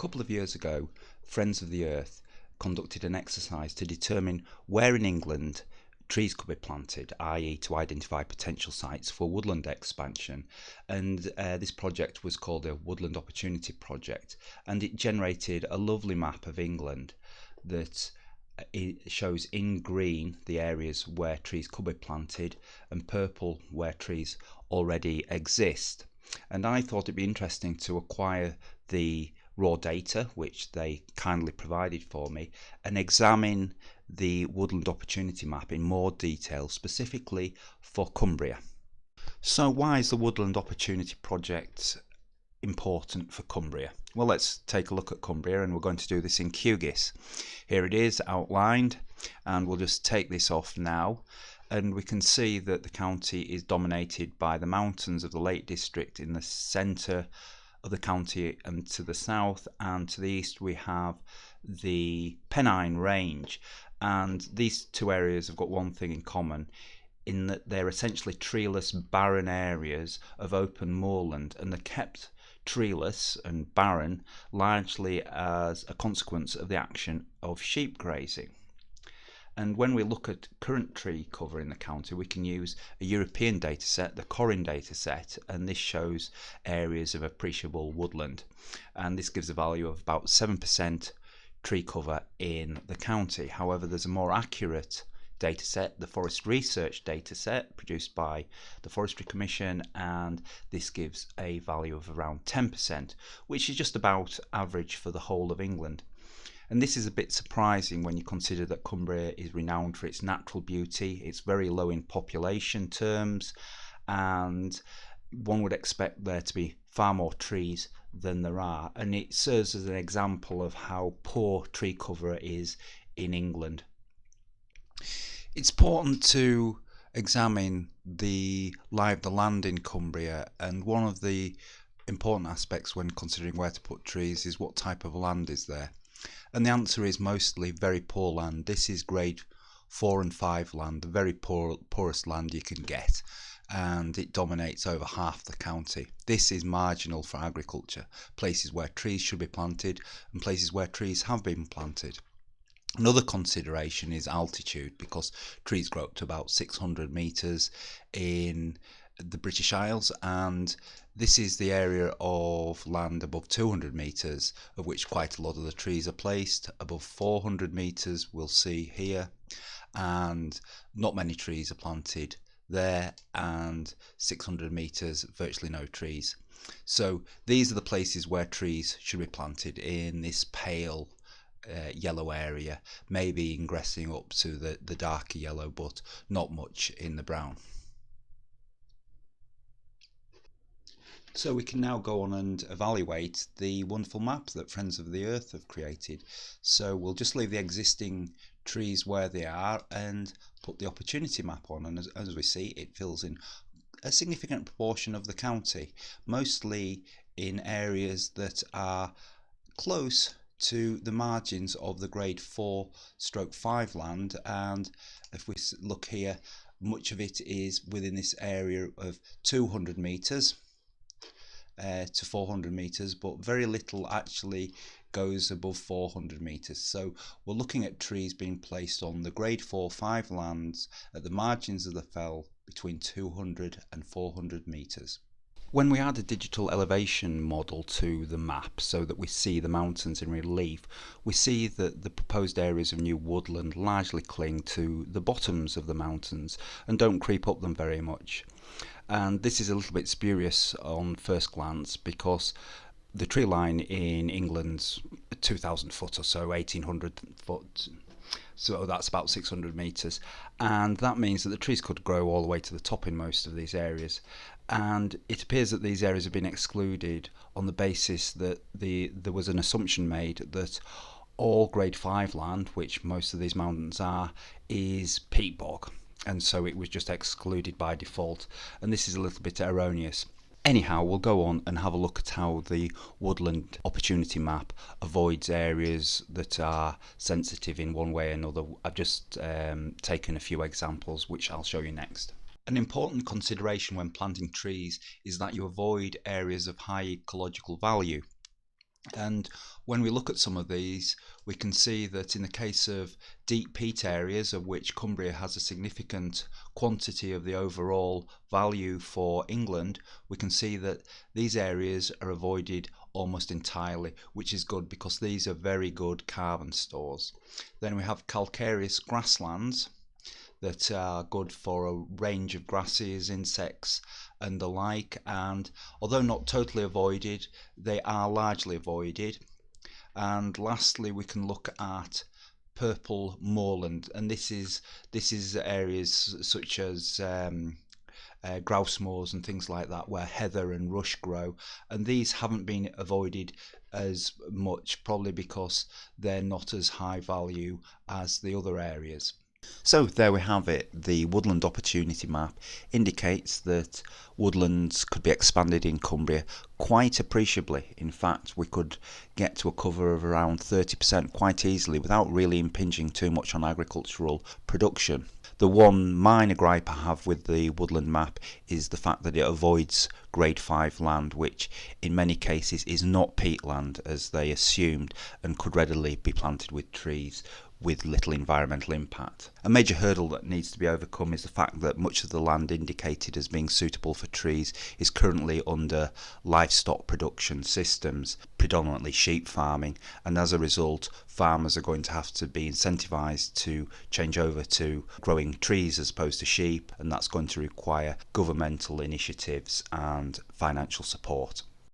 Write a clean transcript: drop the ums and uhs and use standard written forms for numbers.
couple of years ago, Friends of the Earth conducted an exercise to determine where in England trees could be planted, i.e. to identify potential sites for woodland expansion. And this project was called a Woodland Opportunity Project, and it generated a lovely map of England that it shows in green the areas where trees could be planted and purple where trees already exist. And I thought it'd be interesting to acquire the raw data, which they kindly provided for me, and examine the Woodland Opportunity Map in more detail, specifically for Cumbria. So why is the Woodland Opportunity Project important for Cumbria? Well, let's take a look at Cumbria, and we're going to do this in QGIS. Here it is outlined, and we'll just take this off now, and we can see that the county is dominated by the mountains of the Lake District in the centre of the county, and to the south and to the east we have the Pennine Range. And these two areas have got one thing in common, in that they're essentially treeless, barren areas of open moorland, and they're kept treeless and barren largely as a consequence of the action of sheep grazing. And when we look at current tree cover in the county, we can use a European dataset, the Corin dataset, and this shows areas of appreciable woodland. And this gives a value of about 7% tree cover in the county. However, there's a more accurate dataset, the Forest Research dataset produced by the Forestry Commission, and this gives a value of around 10%, which is just about average for the whole of England. And this is a bit surprising when you consider that Cumbria is renowned for its natural beauty. It's very low in population terms, and one would expect there to be far more trees than there are. And it serves as an example of how poor tree cover is in England. It's important to examine the lie of the land in Cumbria, and one of the important aspects when considering where to put trees is what type of land is there. And the answer is mostly very poor land. This is grade 4 and 5 land, the very poorest land you can get, and it dominates over half the county. This is marginal for agriculture, places where trees should be planted and places where trees have been planted. Another consideration is altitude, because trees grow up to about 600 metres in the British Isles, and this is the area of land above 200 metres, of which quite a lot of the trees are placed. Above 400 metres we'll see here, and not many trees are planted there, and 600 metres virtually no trees. So these are the places where trees should be planted in this pale yellow area, maybe ingressing up to the darker yellow, but not much in the brown. So we can now go on and evaluate the wonderful map that Friends of the Earth have created. So we'll just leave the existing trees where they are and put the opportunity map on, and as we see, it fills in a significant proportion of the county, mostly in areas that are close to the margins of the grade 4/5 land. And if we look here, much of it is within this area of 200 metres to 400 metres, but very little actually goes above 400 metres. So we're looking at trees being placed on the grade 4/5 lands at the margins of the fell between 200 and 400 metres. When we add a digital elevation model to the map so that we see the mountains in relief, we see that the proposed areas of new woodland largely cling to the bottoms of the mountains and don't creep up them very much. And this is a little bit spurious on first glance, because the tree line in England's 2,000 foot or so, 1,800 foot, so that's about 600 metres, and that means that the trees could grow all the way to the top in most of these areas. And it appears that these areas have been excluded on the basis that there was an assumption made that all grade 5 land, which most of these mountains are, is peat bog, and so it was just excluded by default, and this is a little bit erroneous. Anyhow, we'll go on and have a look at how the Woodland Opportunity Map avoids areas that are sensitive in one way or another. I've just taken a few examples which I'll show you next. An important consideration when planting trees is that you avoid areas of high ecological value. And when we look at some of these, we can see that in the case of deep peat areas, of which Cumbria has a significant quantity of the overall value for England, we can see that these areas are avoided almost entirely, which is good because these are very good carbon stores. Then we have calcareous grasslands that are good for a range of grasses, insects and the like, and although not totally avoided, they are largely avoided. And lastly, we can look at purple moorland, and this is areas such as grouse moors and things like that, where heather and rush grow, and these haven't been avoided as much, probably because they're not as high value as the other areas. So there we have it. The woodland opportunity map indicates that woodlands could be expanded in Cumbria quite appreciably. In fact, we could get to a cover of around 30% quite easily without really impinging too much on agricultural production. The one minor gripe I have with the woodland map is the fact that it avoids grade 5 land, which in many cases is not peatland as they assumed and could readily be planted with trees with little environmental impact. A major hurdle that needs to be overcome is the fact that much of the land indicated as being suitable for trees is currently under livestock production systems, predominantly sheep farming, and as a result farmers are going to have to be incentivised to change over to growing trees as opposed to sheep, and that's going to require governmental initiatives and financial support.